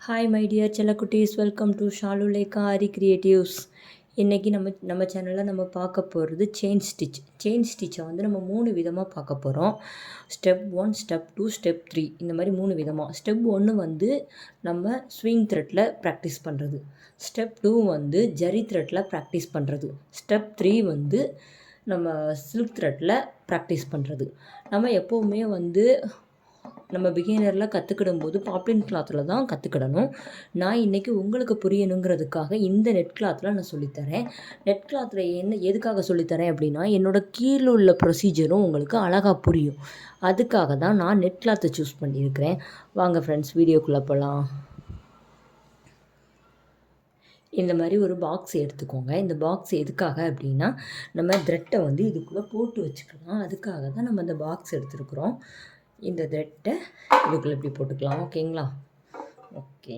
Hi my dear செல்லக்குட்டீஸ், welcome to Shalu Lekha Aari creatives. இன்றைக்கி நம்ம சேனலில் நம்ம பார்க்க போகிறது செயின் ஸ்டிச்சை வந்து நம்ம 3 விதமாக பார்க்க போகிறோம். ஸ்டெப் 1, ஸ்டெப் 2, ஸ்டெப் 3 இந்த மாதிரி 3 விதமாக. ஸ்டெப் 1 வந்து நம்ம ஸ்விங் த்ரெட்டில் ப்ராக்டிஸ் பண்ணுறது. ஸ்டெப் 2 வந்து ஜரி த்ரெட்டில் ப்ராக்டிஸ் பண்ணுறது. ஸ்டெப் 3 வந்து நம்ம சில்க் த்ரெட்டில் ப்ராக்டிஸ் பண்ணுறது. நம்ம எப்போவுமே வந்து நம்ம பிகினரில் கற்றுக்கிடும்போது பாப்ளின் கிளாத்தில் தான் கற்றுக்கிடணும். நான் இன்றைக்கி உங்களுக்கு புரியணுங்கிறதுக்காக இந்த நெட் கிளாத்தில் நான் சொல்லித்தரேன். நெட் கிளாத்தில் எதுக்காக சொல்லித்தரேன் அப்படின்னா, என்னோடய கீழே உள்ள ப்ரொசீஜரும் உங்களுக்கு அழகாக புரியும். அதுக்காக தான் நான் நெட் கிளாத்தை சூஸ் பண்ணியிருக்கிறேன். வாங்க ஃப்ரெண்ட்ஸ், வீடியோக்குள்ளே போகலாம். இந்த மாதிரி ஒரு பாக்ஸ் எடுத்துக்கோங்க. இந்த பாக்ஸ் எதுக்காக அப்படின்னா, நம்ம த்ரெட்டை வந்து இதுக்குள்ளே போட்டு வச்சுக்கலாம். அதுக்காக தான் நம்ம இந்த பாக்ஸ் எடுத்துருக்குறோம். இந்த த்ரெட்டை இதுக்குள்ளே இப்படி போட்டுக்கலாம். ஓகேங்களா? ஓகே.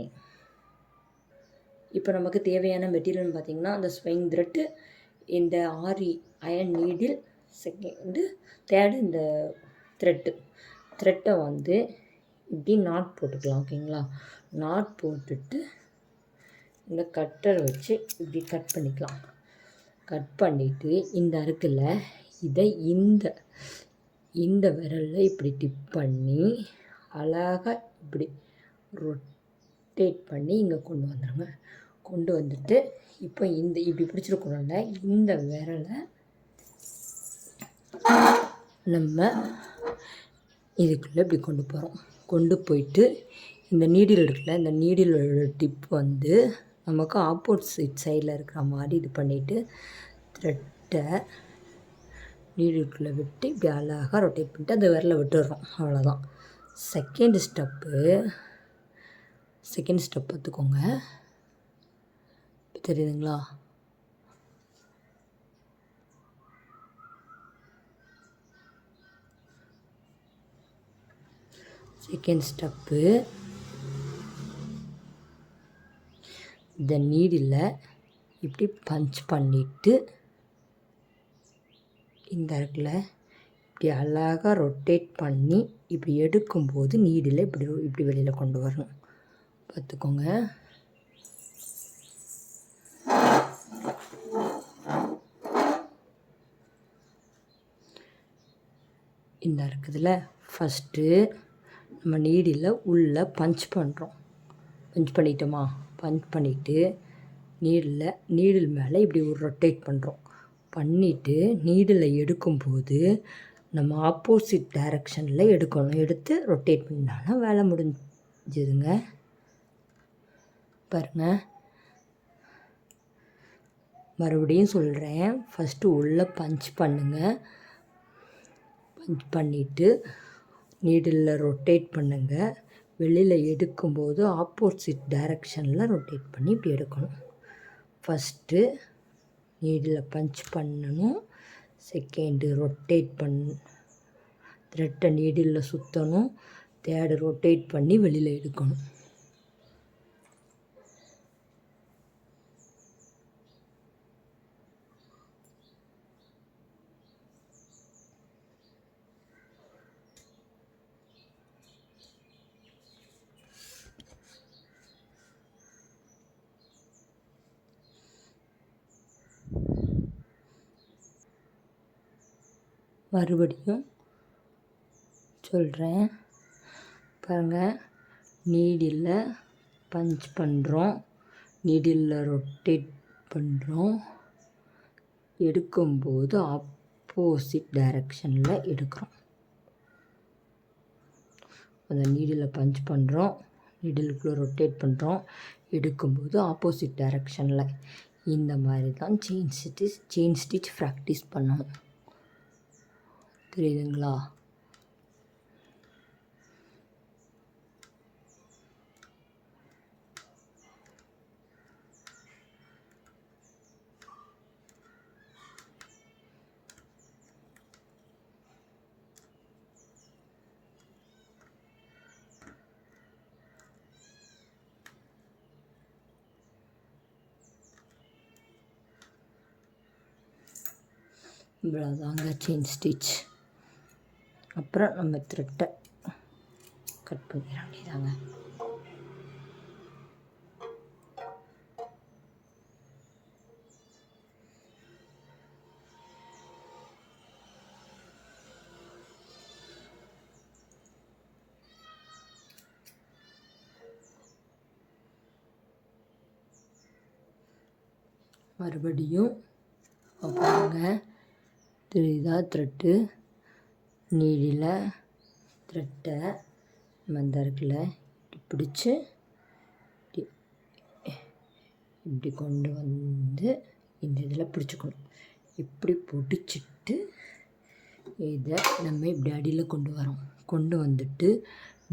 இப்போ நமக்கு தேவையான மெட்டீரியல்னு பார்த்திங்கன்னா, அந்த ஸ்விங் த்ரெட்டு, இந்த ஆரி அயன் நீடில், தேர்டு இந்த த்ரெட்டை வந்து இப்படி நாட் போட்டுக்கலாம். ஓகேங்களா? நாட் போட்டுட்டு இந்த கட்டரை வச்சு இப்படி கட் பண்ணிக்கலாம். கட் பண்ணிவிட்டு இந்த அருக்கில் இதை இந்த விரலில் இப்படி டிப் பண்ணி அழகாக இப்படி ரொட்டேட் பண்ணி இங்கே கொண்டு வந்துடுங்க. கொண்டு வந்துட்டு இப்போ இப்படி பிடிச்சிருக்கணும்ல, இந்த விரலை நம்ம இதுக்குள்ளே இப்படி கொண்டு போகிறோம். கொண்டு போயிட்டு இந்த நீடில் இருக்குல்ல, இந்த நீடிலோட டிப் வந்து நமக்கு ஆப்போசிட் சைடில் இருக்கிற மாதிரி இது பண்ணிவிட்டு த்ரெட்டை நீடிலுக்குள்ளே விட்டு இப்படி அழகாக ரொட்டேட் பண்ணிட்டு அந்த விரலை விட்டுடுறோம். அவ்வளோதான். செகண்ட் ஸ்டெப் பார்த்துக்கோங்க. தெரியுதுங்களா? செகண்ட் ஸ்டெப்பு, இந்த நீடில் இப்படி பஞ்ச் பண்ணிவிட்டு இந்த இடத்துல இப்படி அழகாக ரொட்டேட் பண்ணி இப்படி எடுக்கும்போது நீடில் இப்படி வெளியில் கொண்டு வரணும். பார்த்துக்கோங்க. இந்த இருக்குதுல, ஃபஸ்ட்டு நம்ம நீடில் உள்ளே பஞ்ச் பண்ணுறோம். பஞ்ச் பண்ணிட்டோமா? பஞ்ச் பண்ணிவிட்டு நீடில் மேலே இப்படி ஒரு ரொட்டேட் பண்ணுறோம். பண்ணிவிட்டு நீடில் எடுக்கும்போது நம்ம ஆப்போசிட் டைரக்ஷனில் எடுக்கணும். எடுத்து ரொட்டேட் பண்ணாலும் வேலை முடிஞ்சுதுங்க. பாருங்கள், மறுபடியும் சொல்கிறேன். ஃபஸ்ட்டு உள்ளே பஞ்ச் பண்ணுங்கள். பஞ்ச் பண்ணிவிட்டு நீடில் ரொட்டேட் பண்ணுங்கள். வெளியில் எடுக்கும்போது ஆப்போசிட் டைரக்ஷனில் ரொட்டேட் பண்ணி இப்படி எடுக்கணும். ஃபஸ்ட்டு நீடில் பஞ்ச் பண்ணணும். செகண்டு ரொட்டேட் த்ரெட்டை நீடில் சுற்றணும். தேர்டு ரொட்டேட் பண்ணி வெளியில் எடுக்கணும். மறுபடியும் சொல்கிறேன். பாருங்கள், நீடில் பஞ்ச் பண்ணுறோம். நீடில் ரொட்டேட் பண்ணுறோம். எடுக்கும்போது ஆப்போசிட் டைரக்ஷனில் எடுக்கிறோம். அந்த நீடில் பஞ்ச் பண்ணுறோம். நீடிலுக்குள்ளே ரொட்டேட் பண்ணுறோம். எடுக்கும்போது ஆப்போசிட் டைரக்ஷனில். இந்த மாதிரி தான் செயின் ஸ்டிச் ப்ராக்டிஸ் பண்ணணும். தெரியுதுங்களா? இவ்வளோதாங்க செயின் ஸ்டிச். அப்புறம் நம்ம த்ரெட்டை கட் பண்ணிட வேண்டியதாங்க. மறுபடியும் பாருங்க, தெரியுதா த்ரெட்டு, நீடில் த்ரெட்டை இந்த இருக்குல்ல பிடிச்சி இப்படி கொண்டு வந்து இந்த இதில் பிடிச்சிக்கணும். இப்படி பிடிச்சிட்டு இதை நம்ம இப்படி அடியில் கொண்டு வந்துட்டு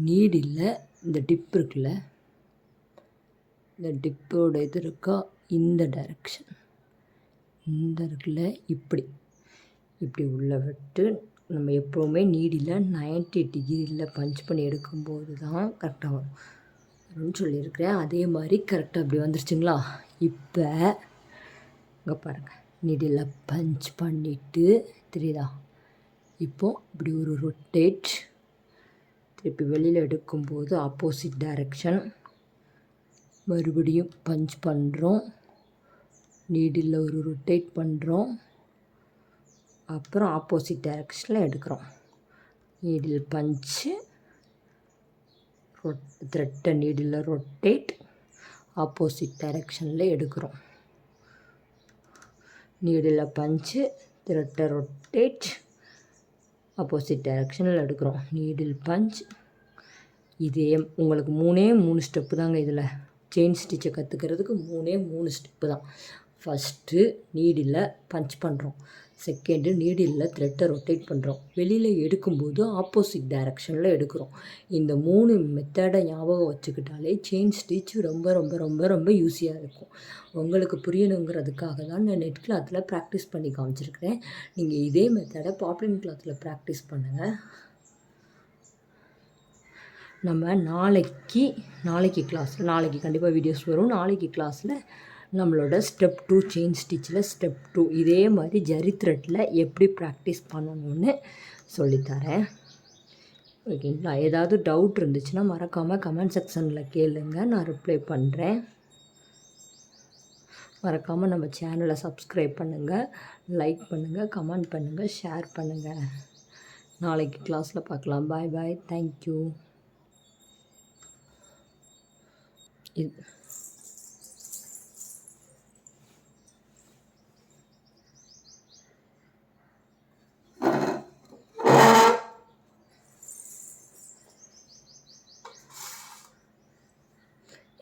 நீடில் இந்த டிப் இருக்குல்ல, இந்த டிப்போட இது இருக்கா இந்த டைரெக்ஷன், இந்த இருக்குல்ல இப்படி உள்ளே விட்டு நம்ம எப்போவுமே நீடில் 90 டிகிரியில் பஞ்ச் பண்ணி எடுக்கும்போது தான் கரெக்டாக வரும்னு சொல்லியிருக்கிறேன். அதே மாதிரி கரெக்டாக அப்படி வந்துருச்சுங்களா. இப்போ இங்கே பாருங்கள், நீடில் பஞ்ச் பண்ணிவிட்டு தெரியுதா, இப்போது இப்படி ஒரு ரொட்டேட், திருப்பி வெளியில் எடுக்கும்போது ஆப்போசிட் டைரெக்ஷன், மறுபடியும் பஞ்ச் பண்ணுறோம், நீடில் ஒரு ரொட்டேட் பண்ணுறோம், அப்புறம் ஆப்போசிட் டைரெக்ஷனில் எடுக்கிறோம். நீடில் பஞ்சு, த்ரெட்டை நீடில் ரொட்டேட், ஆப்போசிட் டைரெக்ஷனில் எடுக்கிறோம். நீடில் பஞ்சு, த்ரெட்டை ரொட்டேட், ஆப்போசிட் டைரெக்ஷனில் எடுக்கிறோம். Needle punch. இதே உங்களுக்கு 3 ஸ்டெப்பு தாங்க. இதில் செயின் ஸ்டிச்சை கற்றுக்கிறதுக்கு 3 ஸ்டெப்பு தான். ஃபஸ்ட்டு நீடில் பஞ்ச் பண்ணுறோம், செகண்டு நீடில் த்ரெட்டை ரொட்டேட் பண்ணுறோம், வெளியில் எடுக்கும்போது ஆப்போசிட் டைரெக்ஷனில் எடுக்கிறோம். இந்த 3 மெத்தடை ஞாபகம் வச்சுக்கிட்டாலே செயின் ஸ்டிச் ரொம்ப ரொம்ப ரொம்ப ரொம்ப ஈஸியாக இருக்கும். உங்களுக்கு புரியணுங்கிறதுக்காக தான் நான் நெட் கிளாத்தில் ப்ராக்டிஸ் பண்ணி காமிச்சிருக்கிறேன். நீங்கள் இதே மெத்தடை பாப்ளின் கிளாத்தில் ப்ராக்டிஸ் பண்ணுங்கள். நம்ம நாளைக்கு கிளாஸில், நாளைக்கு கண்டிப்பாக வீடியோஸ் வரும். நாளைக்கு கிளாஸில் நம்மளோட ஸ்டெப் 2 செயின் ஸ்டிச்சில் ஸ்டெப் 2 இதே மாதிரி ஜரி த்ரெட்டில் எப்படி ப்ராக்டிஸ் பண்ணணும்னு சொல்லித்தரேன். ஓகேங்களா. ஏதாவது டவுட் இருந்துச்சுன்னா மறக்காமல் கமெண்ட் செக்ஷனில் கேளுங்க, நான் ரிப்ளை பண்ணுறேன். மறக்காமல் நம்ம சேனலை சப்ஸ்கிரைப் பண்ணுங்கள், லைக் பண்ணுங்கள், கமெண்ட் பண்ணுங்கள், ஷேர் பண்ணுங்கள். நாளைக்கு கிளாஸில் பார்க்கலாம். பாய் பாய், தேங்க்யூ.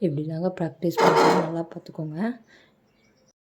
இப்படி தாங்க ப்ராக்டிஸ் பண்ணுறது, நல்லா பார்த்துக்கோங்க.